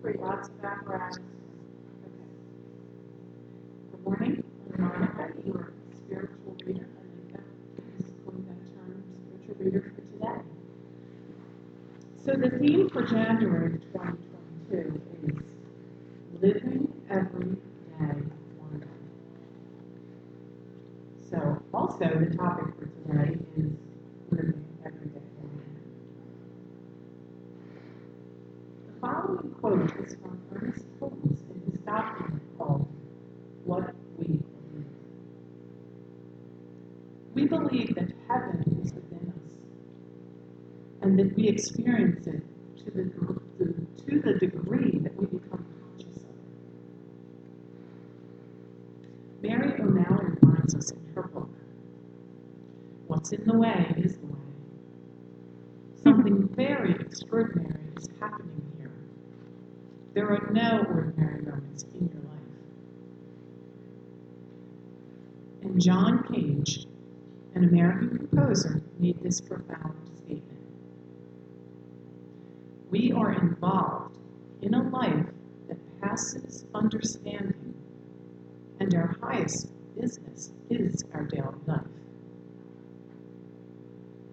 Great, lots of apparatus. Okay. Good morning. I'm Monica, your spiritual reader. I like that. This is going that term, spiritual reader for today. So the theme for January 2022 is living every day wondering. So also the topic for today is living every day wondering. The following quote is from Ernest Holmes in his document called What We Believe. We believe that heaven is within us and that we experience it to the degree that we become conscious of it. Mary O'Malley reminds us in her book, What's in the Way is the Way. Something very extraordinary is happening here. There are no ordinary moments in your life. And John Cage, an American composer, made this profound statement. We are involved in a life that passes understanding, and our highest business is our daily life.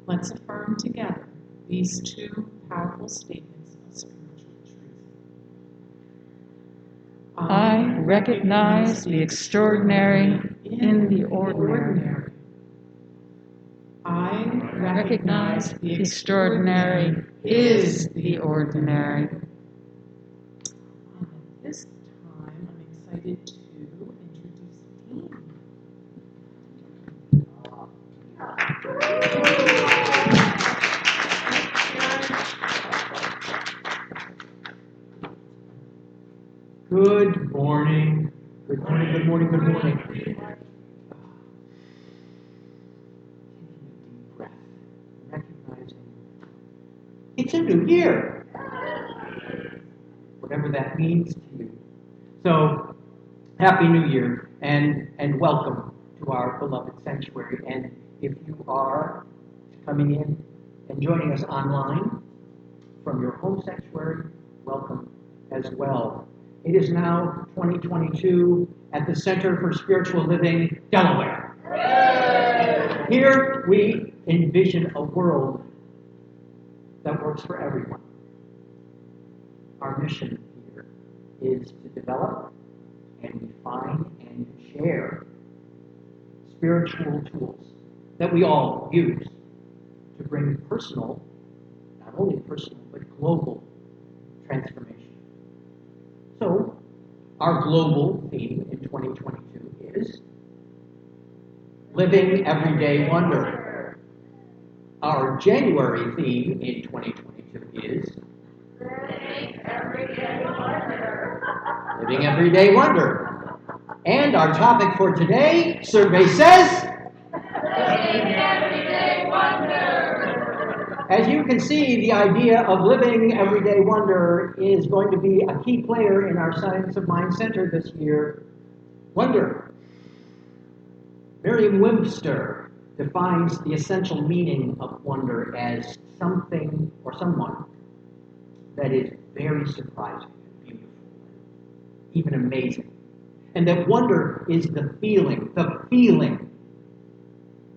Let's affirm together these two powerful statements of spiritual truth. I recognize the extraordinary in the ordinary. I Recognize the extraordinary is the ordinary. And at this time, I'm excited to introduce Dean. Good morning. Good morning, good morning, good morning. Taking a deep breath, recognizing it's a new year, whatever that means to you. So, Happy New Year and welcome to our beloved sanctuary. And if you are coming in and joining us online from your home sanctuary, welcome as well. It is now 2022 at the Center for Spiritual Living, Delaware. Here we envision a world that works for everyone. Our mission here is to develop and refine and share spiritual tools that we all use to bring personal, not only personal, but global transformation. So, our global theme in 2022 is Living Everyday Wonder. Our January theme in 2022 is Living Everyday Wonder. Living Everyday Wonder. And our topic for today, survey says, Living Everyday Wonder. as you can see, the idea of living everyday wonder is going to be a key player in our Science of Mind Center this year. Wonder. Merriam-Webster defines the essential meaning of wonder as something or someone that is very surprising and beautiful, even amazing. And that wonder is the feeling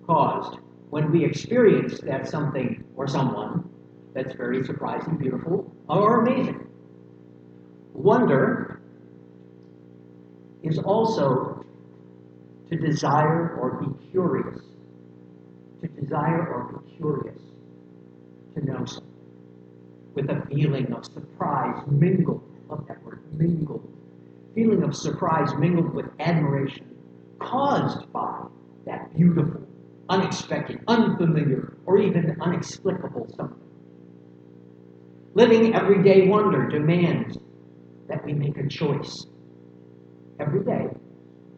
caused when we experience that something or someone that's very surprising, beautiful, or amazing. Wonder is also to desire or be curious. To desire or be curious to know something. With a feeling of surprise mingled, I love that word, mingled. Feeling of surprise mingled with admiration caused by that beautiful, unexpected, unfamiliar, or even inexplicable something. Living everyday wonder demands that we make a choice every day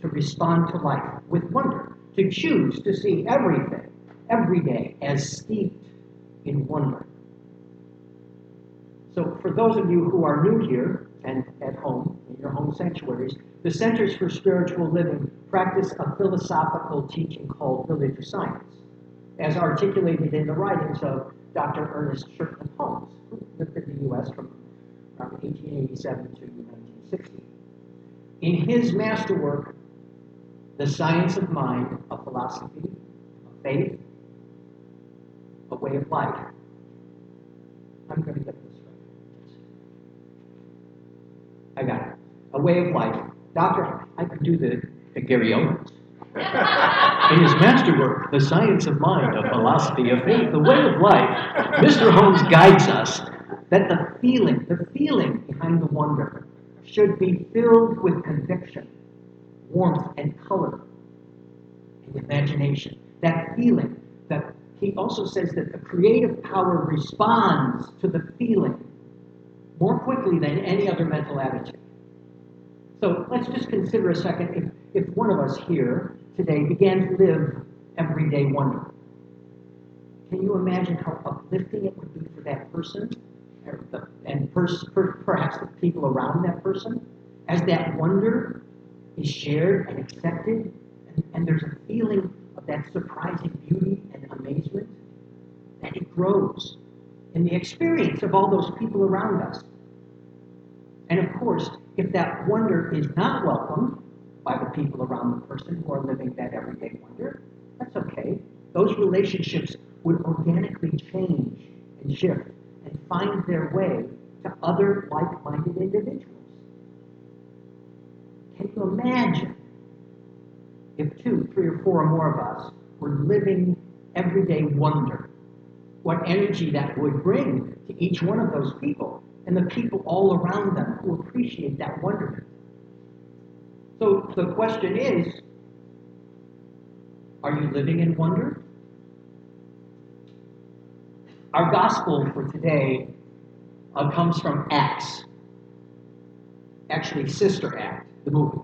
to respond to life with wonder, to choose to see everything every day as steeped in wonder. So for those of you who are new here and at home, in your home sanctuaries, the Centers for Spiritual Living practice a philosophical teaching called religious science, as articulated in the writings of Dr. Ernest Holmes, who lived in the U.S. from from 1887 to 1960. In his masterwork, The Science of Mind, a Philosophy, a Faith, a Way of Life. I'm going to get this right. I got it. A Way of Life. Doctor, I could do the Gary Owens. In his masterwork, The Science of Mind, a Philosophy of Faith, a Way of Life, Mr. Holmes guides us that the feeling behind the wonder should be filled with conviction, warmth, and color, and imagination. That feeling, that he also says that the creative power responds to the feeling more quickly than any other mental attitude. So let's just consider a second if one of us here today began to live everyday wonder. Can you imagine how uplifting it would be for that person and perhaps the people around that person as that wonder is shared and accepted and there's a feeling of that surprising beauty and amazement, that it grows in the experience of all those people around us. And of course, if that wonder is not welcomed by the people around the person who are living that everyday wonder, that's okay. Those relationships would organically change and shift and find their way to other like-minded individuals. Can you imagine if 2, 3, or 4 or more of us were living everyday wonder, what energy that would bring to each one of those people and the people all around them who appreciate that wonderment? So the question is, are you living in wonder? Our gospel for today comes from Acts. Actually, Sister Act, the movie.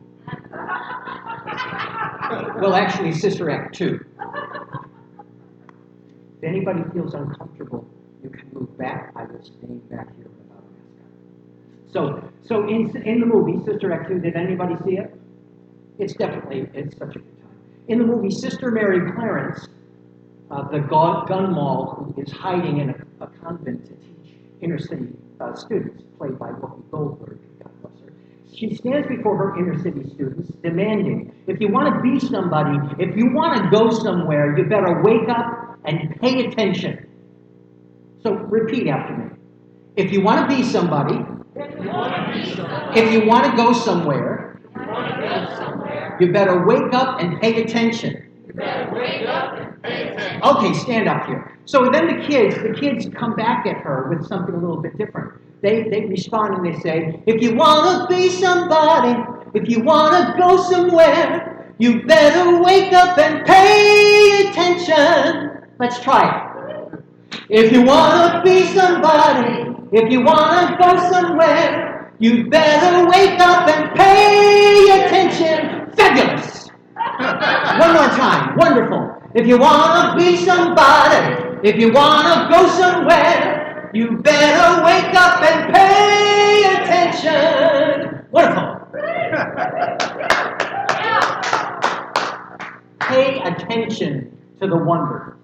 Well, actually, Sister Act 2. If anybody feels uncomfortable, you can move back. I will stay back here without a mask. So in the movie, Sister Act 2, did anybody see it? It's such a good time. In the movie, Sister Mary Clarence, the gun moll who is hiding in a convent to teach inner city students, played by Whoopi Goldberg, God bless her. She stands before her inner city students demanding, if you want to be somebody, if you want to go somewhere, you better wake up and pay attention. So repeat after me. If you want to be somebody, if you want to go somewhere, you better wake up and pay attention. Okay, stand up here. So then the kids come back at her with something a little bit different. They respond and they say, if you want to be somebody, if you want to go somewhere, you better wake up and pay attention. Let's try it. If you want to be somebody, if you want to go somewhere, you better wake up and pay attention. Fabulous. One more time. Wonderful. If you want to be somebody, if you want to go somewhere, you better wake up and pay attention. Wonderful. Pay attention to the wonder.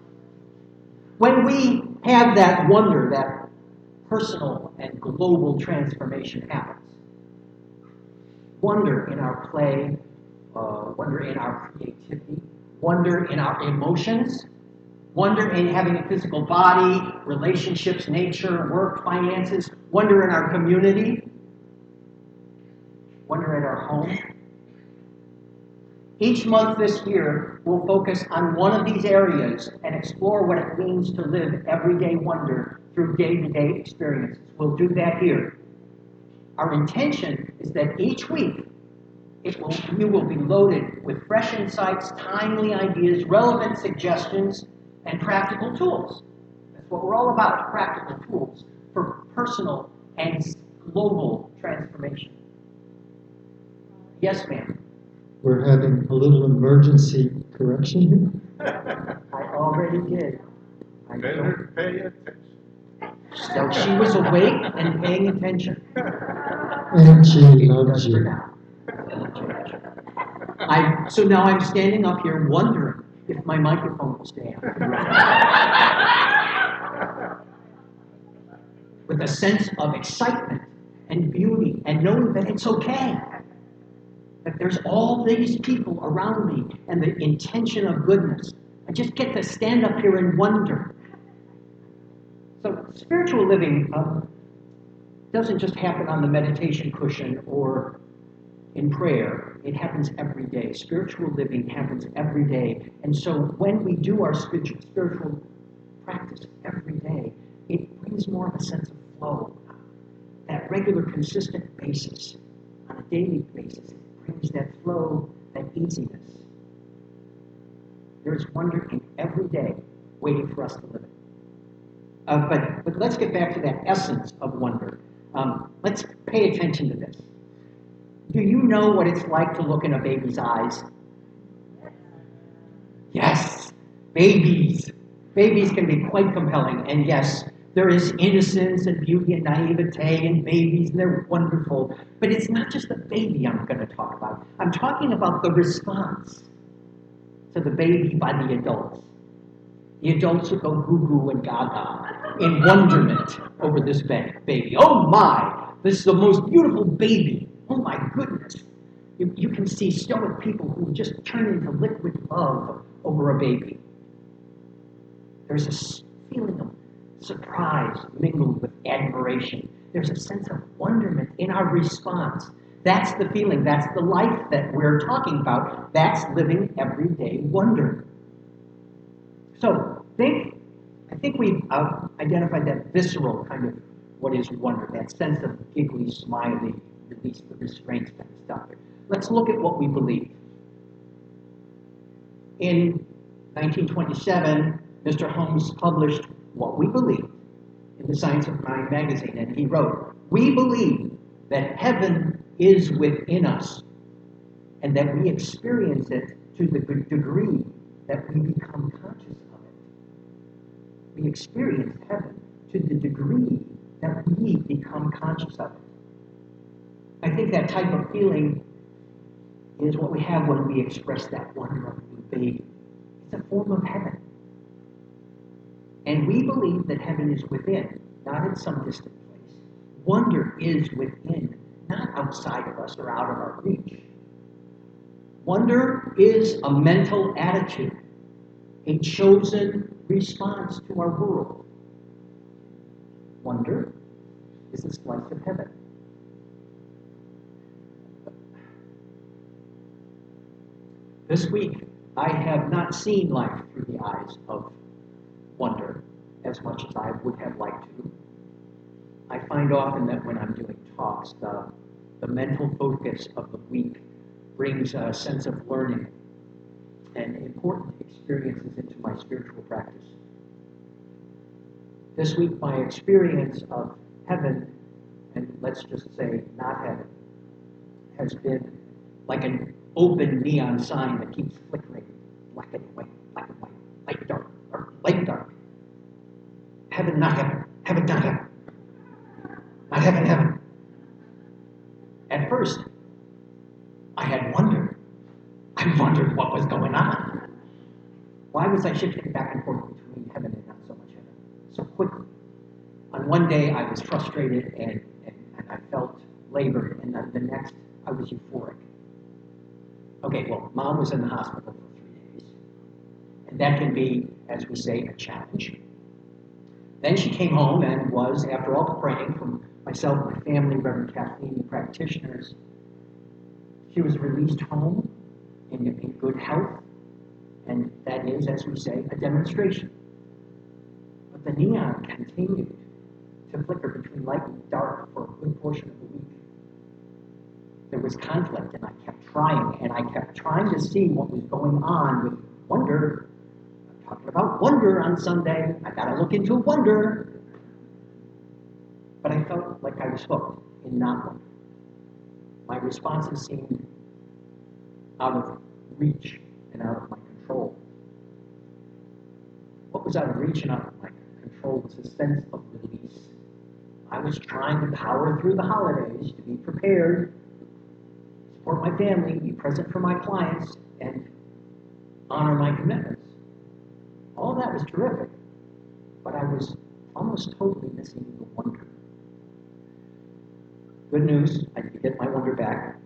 When we have that wonder, that personal and global transformation happens. Wonder in our play, wonder in our creativity, wonder in our emotions, wonder in having a physical body, relationships, nature, work, finances, wonder in our community, wonder at our home. Each month this year, we'll focus on one of these areas and explore what it means to live everyday wonder through day-to-day experiences. We'll do that here. Our intention is that each week, you will be loaded with fresh insights, timely ideas, relevant suggestions, and practical tools. That's what we're all about, practical tools for personal and global transformation. Yes, ma'am. We're having a little emergency correction here. I already did. Better pay attention. So she was awake and paying attention. And she loves you. So now I'm standing up here wondering if my microphone will stay on. With a sense of excitement and beauty, and knowing that it's okay. That there's all these people around me and the intention of goodness. I just get to stand up here and wonder. So spiritual living doesn't just happen on the meditation cushion or in prayer. It happens every day. Spiritual living happens every day. And so when we do our spiritual practice every day, it brings more of a sense of flow. That regular, consistent basis, on a daily basis, it brings that flow, that easiness. There's wonder in every day waiting for us to live it. But let's get back to that essence of wonder. Let's pay attention to this. Do you know what it's like to look in a baby's eyes? Yes, babies. Babies can be quite compelling. And yes, there is innocence and beauty and naivete in babies, and they're wonderful. But it's not just the baby I'm going to talk about. I'm talking about the response to the baby by the adults. The adults who go goo-goo and gaga in wonderment over this baby. Oh my, this is the most beautiful baby. Oh my goodness. You can see stoic people who just turn into liquid love over a baby. There's a feeling of surprise mingled with admiration. There's a sense of wonderment in our response. That's the feeling. That's the life that we're talking about. That's living everyday wonder. So I think we've identified that visceral kind of what is wonder, that sense of giggly, smiley, release the restraints kind of stuff. Let's look at what we believe. In 1927, Mr. Holmes published What We Believe in the Science of Mind magazine, and he wrote, "We believe that heaven is within us, and that we experience it to the degree that we become conscious of it." We experience heaven to the degree that we become conscious of it. I think that type of feeling is what we have when we express that wonder of a new baby. It's a form of heaven. And we believe that heaven is within, not in some distant place. Wonder is within, not outside of us or out of our reach. Wonder is a mental attitude, a chosen response to our world. Wonder is a slice of heaven. This week, I have not seen life through the eyes of wonder as much as I would have liked to. I find often that when I'm doing talks, the mental focus of the week brings a sense of learning and important experiences into my spiritual practice. This week, my experience of heaven, and let's just say not heaven, has been like an open neon sign that keeps flickering, black and white, light dark, or light dark. Heaven, not heaven, heaven, not heaven, not heaven, heaven. At first, I had wondered. I wondered what was going on. Why was I shifting back and forth between heaven and not so much heaven so quickly? On one day, I was frustrated and I felt labored, and then the next, I was euphoric. Okay, well, Mom was in the hospital for 3 days, and that can be, as we say, a challenge. Then she came home and was, after all the praying from myself, my family, Reverend Kathleen, the practitioners, she was released home in good health, and that is, as we say, a demonstration. But the neon continued to flicker between light and dark for a good portion of the week. There was conflict, and I kept trying to see what was going on with wonder. I'm talking about wonder on Sunday. I gotta look into wonder. But I felt like I was hooked in not wonder. My responses seemed out of reach and out of my control. What was out of reach and out of my control was a sense of release. I was trying to power through the holidays, to be prepared, support my family, be present for my clients, and honor my commitments. All that was terrific, but I was almost totally missing the wonder. Good news, I did get my wonder back.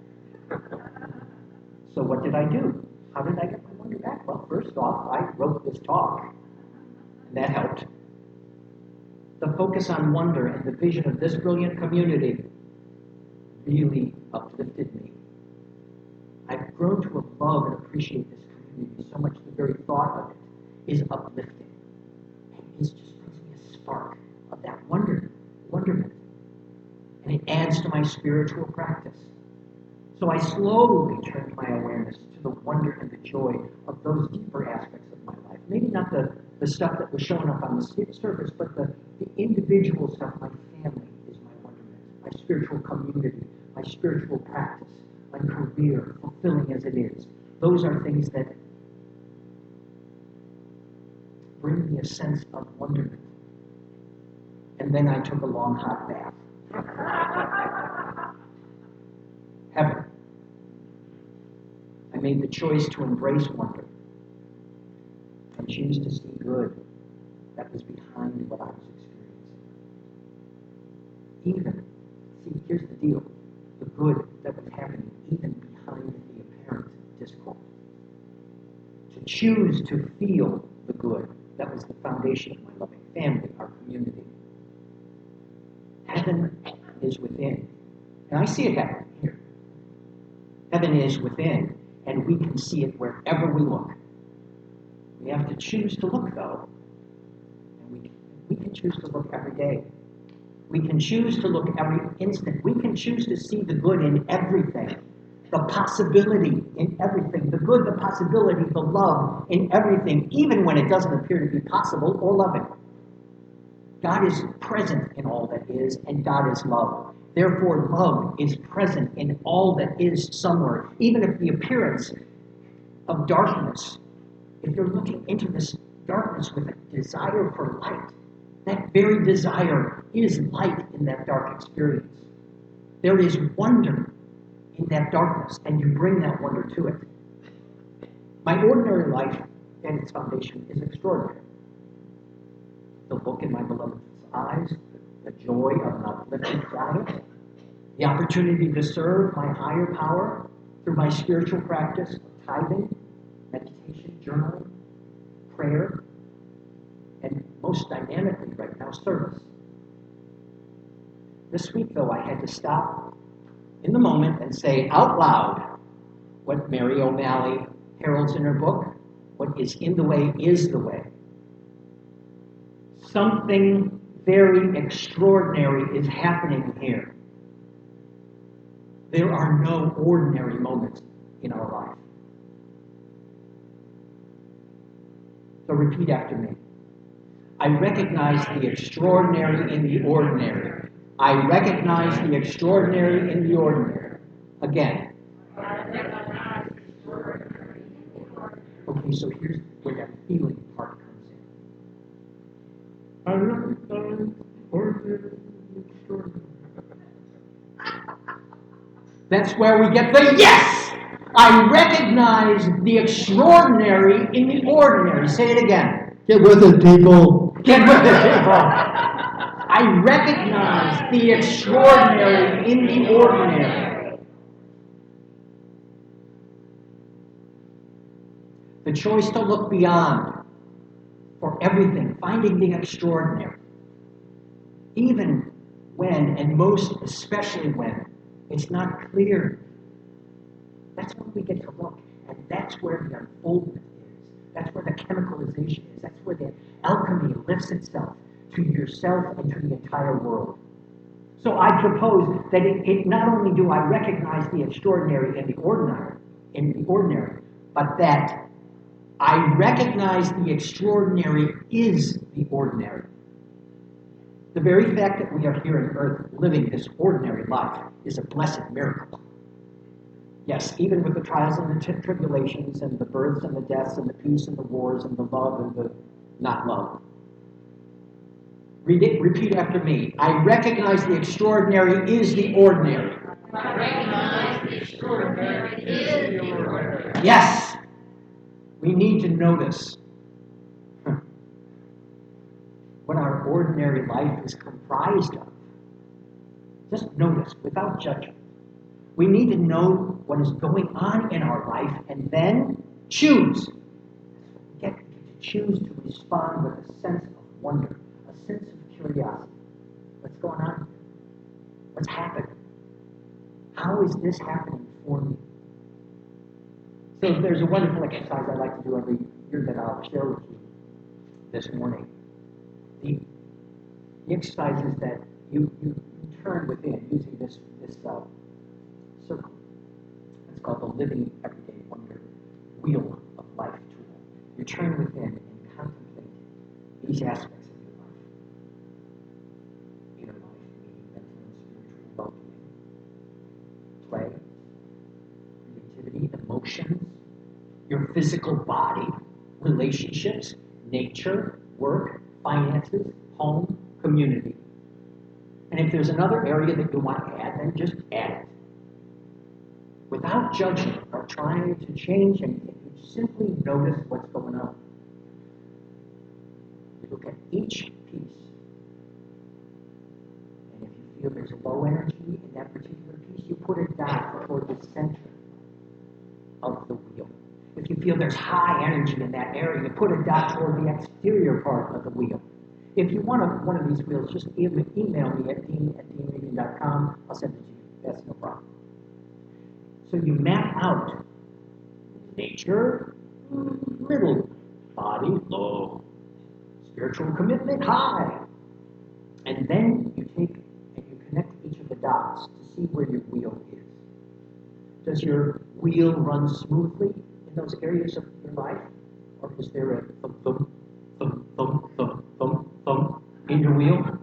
So what did I do? How did I get my wonder back? Well, first off, I wrote this talk, and that helped. The focus on wonder and the vision of this brilliant community really uplifted me. I've grown to love and appreciate this community so much the very thought of it is uplifting. And it just brings me a spark of that wonderment. And it adds to my spiritual practice. So I slowly turned my awareness to the wonder and the joy of those deeper aspects of my life. Maybe not the stuff that was showing up on the surface, but the individual stuff. My family is my wonderment. My spiritual community, my spiritual practice, my career, fulfilling as it is. Those are things that bring me a sense of wonderment. And then I took a long hot bath. Heaven. I made the choice to embrace wonder and choose to see good that was behind what I was experiencing. Here's the deal, the good that was happening even behind the apparent discord. To choose to feel the good, that was the foundation of my loving family, our community. Heaven is within. And I see it happening here. Heaven is within, and we can see it wherever we look. We have to choose to look, though. And we can choose to look every day. We can choose to look every instant. We can choose to see the good in everything. The possibility in everything. The good, the possibility, the love in everything, even when it doesn't appear to be possible or loving. God is present in all that is, and God is love. Therefore, love is present in all that is somewhere, even if the appearance of darkness, if you're looking into this darkness with a desire for light, that very desire is light in that dark experience. There is wonder in that darkness, and you bring that wonder to it. My ordinary life and its foundation is extraordinary. The look in my beloved's eyes, the joy of an uplifting diet, the opportunity to serve my higher power through my spiritual practice of tithing, meditation, journaling, prayer, and most dynamically right now, service. This week, though, I had to stop in the moment and say out loud what Mary O'Malley heralds in her book, what is in the way is the way. Something very extraordinary is happening here. There are no ordinary moments in our life. So repeat after me. I recognize the extraordinary in the ordinary. I recognize the extraordinary in the ordinary. Again. Okay, so here's where that feeling part comes in. I recognize ordinary and extraordinary. That's where we get the yes! I recognize the extraordinary in the ordinary. Say it again. Get with it, people. Get with it, people. I recognize the extraordinary in the ordinary. The choice to look beyond for everything, finding the extraordinary. Even when, and most especially when, it's not clear. That's when we get to look, and that's where the unfoldment is. That's where the chemicalization is. That's where the alchemy lifts itself to yourself and to the entire world. So I propose that it not only do I recognize the extraordinary in the ordinary, but that I recognize the extraordinary is the ordinary. The very fact that we are here on earth living this ordinary life is a blessed miracle. Yes, even with the trials and the tribulations and the births and the deaths and the peace and the wars and the love and the not love. Read it, repeat after me. I recognize the extraordinary is the ordinary. I recognize the extraordinary is the ordinary. Yes, we need to notice what our ordinary life is comprised of. Just notice without judgment. We need to know what is going on in our life and then choose. Get to choose to respond with a sense of wonder, a sense of curiosity. What's going on? What's happening? How is this happening for me? So there's a wonderful exercise I like to do every year that I'll share with you this morning. The exercise is that you turn within using this circle. It's called the Living Everyday Wonder Wheel of Life tool. You turn within and contemplate these aspects of your life. Inner life, meaning mental and spiritual well-being, play, creativity, emotions, your physical body, relationships, nature, work, finances, home, community. And if there's another area that you want to add, then just add it. Without judging or trying to change anything, you simply notice what's going on. You look at each piece. And if you feel there's low energy in that particular piece, you put a dot toward the center of the wheel. If you feel there's high energy in that area, you put a dot toward the exterior part of the wheel. If you want one of these wheels, just email me at dean@deanreading.com. I'll send it to you. That's no problem. So you map out nature, middle, body, low, spiritual commitment, high. And then you take and you connect each of the dots to see where your wheel is. Does your wheel run smoothly in those areas of your life? Or is there a thump, thump, thump, thump, thump, thump, thump in your wheel?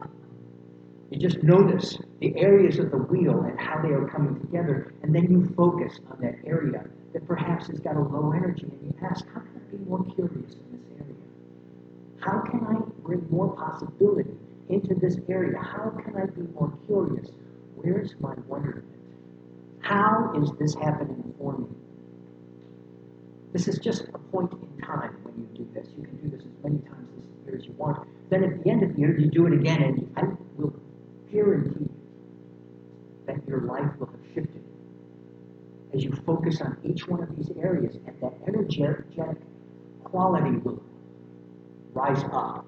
You just notice the areas of the wheel and how they are coming together, and then you focus on that area that perhaps has got a low energy, and you ask, how can I be more curious in this area? How can I bring more possibility into this area? How can I be more curious? Where's my wonderment? How is this happening for me? This is just a point in time when you do this. You can do this as many times this year as you want. Then at the end of the year, you do it again, and I will guarantee you that your life will have shifted as you focus on each one of these areas, and that energetic quality will rise up.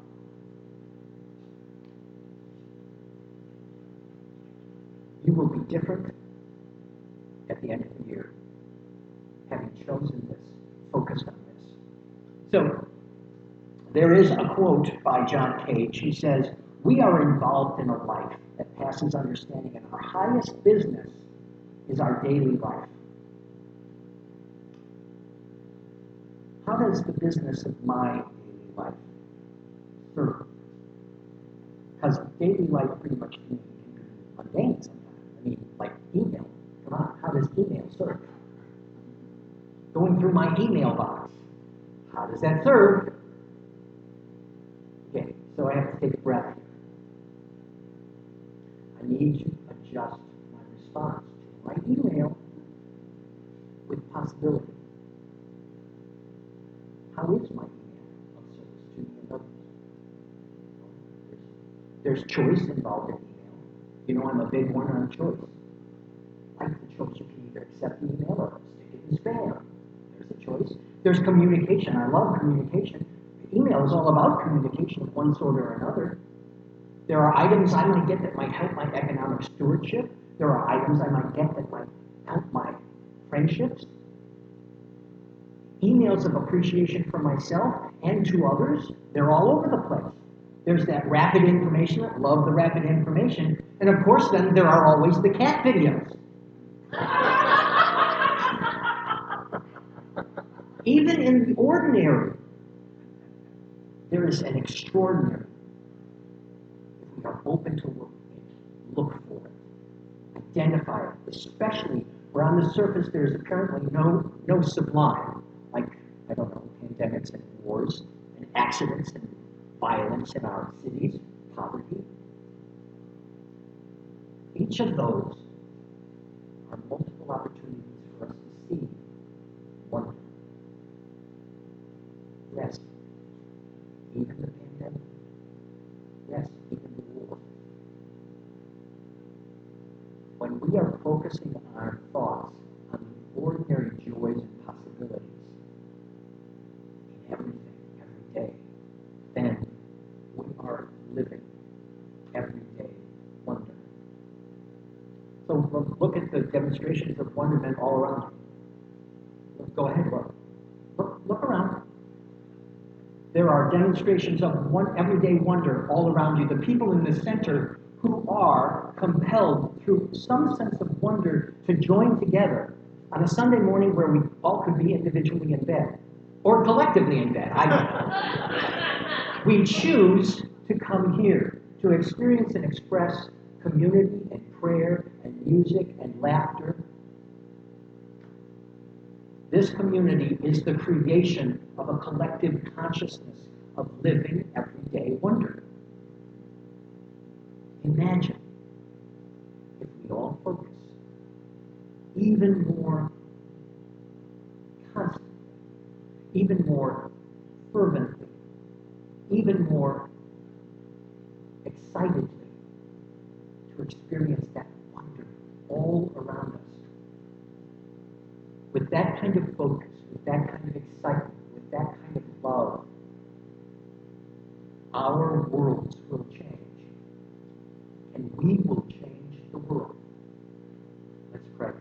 You will be different at the end of the year, having chosen this, focused on this. So, there is a quote by John Cage. He says, "We are involved in a life that passes understanding, and our highest business is our daily life." How does the business of my daily life serve? Because daily life pretty much can be mundane sometimes. I mean, like email. Come on, how does email serve? Going through my email box, how does that serve? Okay, so I have to take a breath here. I need to adjust my response to my email with possibility. How is my email of service to me and others? There's choice involved in email. You know, I'm a big one on choice. Like the choice, you can either accept the email or stick it in spam. There's a choice. There's communication. I love communication. Email is all about communication of one sort or another. There are items I might get that might help my economic stewardship. There are items I might get that might help my friendships. Emails of appreciation for myself and to others, they're all over the place. There's that rapid information. I love the rapid information. And of course, then there are always the cat videos. Even in the ordinary, there is an extraordinary. If we are open to look for it, identify it, especially where on the surface there's apparently no sublime, like, I don't know, pandemics and wars and accidents and violence in our cities, poverty. Each of those are multiple opportunities for us to see wonder. Yes, even the pandemic. Yes, even the war. we are focusing our thoughts on the ordinary joys and possibilities in everything, every day, then we are living everyday wonder. So look at the demonstrations of wonderment all around you. Go ahead, look. Look around. There are demonstrations of everyday wonder all around you. The people in the center who are compelled through some sense of wonder to join together on a Sunday morning where we all could be individually in bed or collectively in bed. I don't know. We choose to come here to experience and express community and prayer and music and laughter. This community is the creation of a collective consciousness of living everyday wonder. Imagine if we all focus even more constantly, even more fervently, even more excitedly to experience that wonder all around us. With that kind of focus, with that kind of excitement, with that kind of love, our worlds will change. And we will change the world. Let's pray.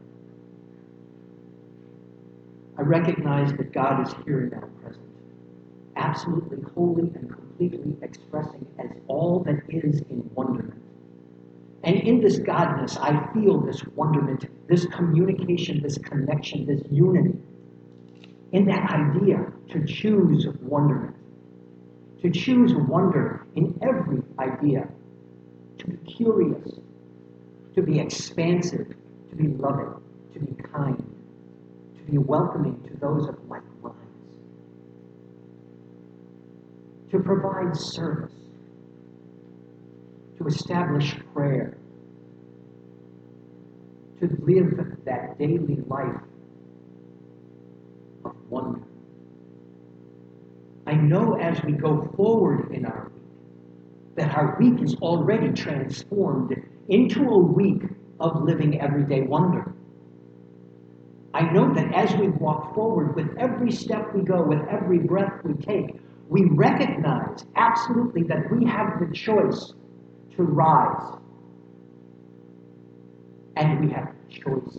I recognize that God is here and now present, absolutely, wholly, and completely expressing as all that is in wonderment. And in this godness, I feel this wonderment, this communication, this connection, this unity. In that idea to choose wonderment, to choose wonder in every idea, to be curious, to be expansive, to be loving, to be kind, to be welcoming to those of like minds, to provide service, to establish prayer, to live that daily life of wonder. I know as we go forward in our week, that our week is already transformed into a week of living everyday wonder. I know that as we walk forward, with every step we go, with every breath we take, we recognize absolutely that we have the choice to rise. And we have the choice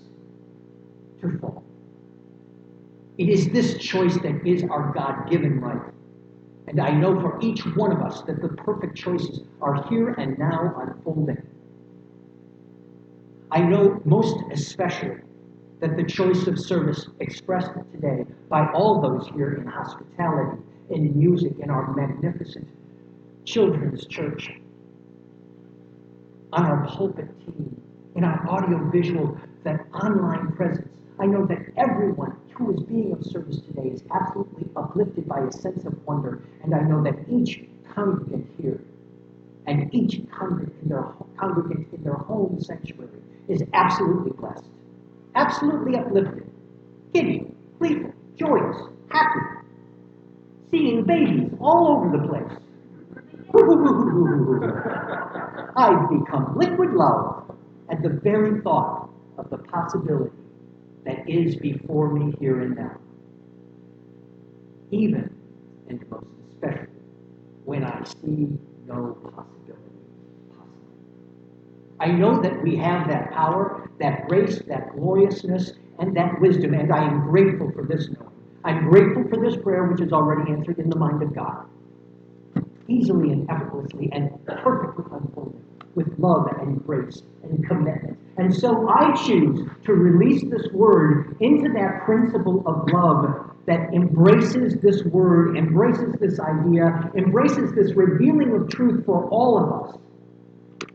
to fall. It is this choice that is our God-given right. And I know for each one of us that the perfect choices are here and now unfolding. I know most especially that the choice of service expressed today by all those here in hospitality, in music, in our magnificent children's church, on our pulpit team, in our audiovisual, that online presence. I know that everyone who is being of service today is absolutely uplifted by a sense of wonder, and I know that each congregant here and each congregant in their home sanctuary is absolutely blessed, absolutely uplifted, giddy, gleeful, joyous, happy, seeing babies all over the place. I've become liquid love at the very thought of the possibility that is before me here and now. Even and most especially when I see no possibility possible. I know that we have that power, that grace, that gloriousness, and that wisdom, and I am grateful for this knowing. I'm grateful for this prayer which is already answered in the mind of God, easily and effortlessly and perfectly unfolding, with love and grace and commitment. And so I choose to release this word into that principle of love that embraces this word, embraces this idea, embraces this revealing of truth for all of us,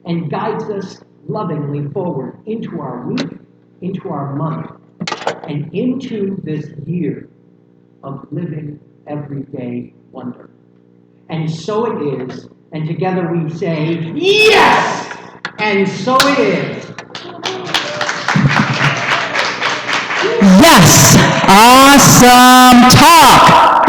and guides us lovingly forward into our week, into our month, and into this year of living everyday wonder. And so it is, and together we say, yes! And so it is. Yes! Awesome talk!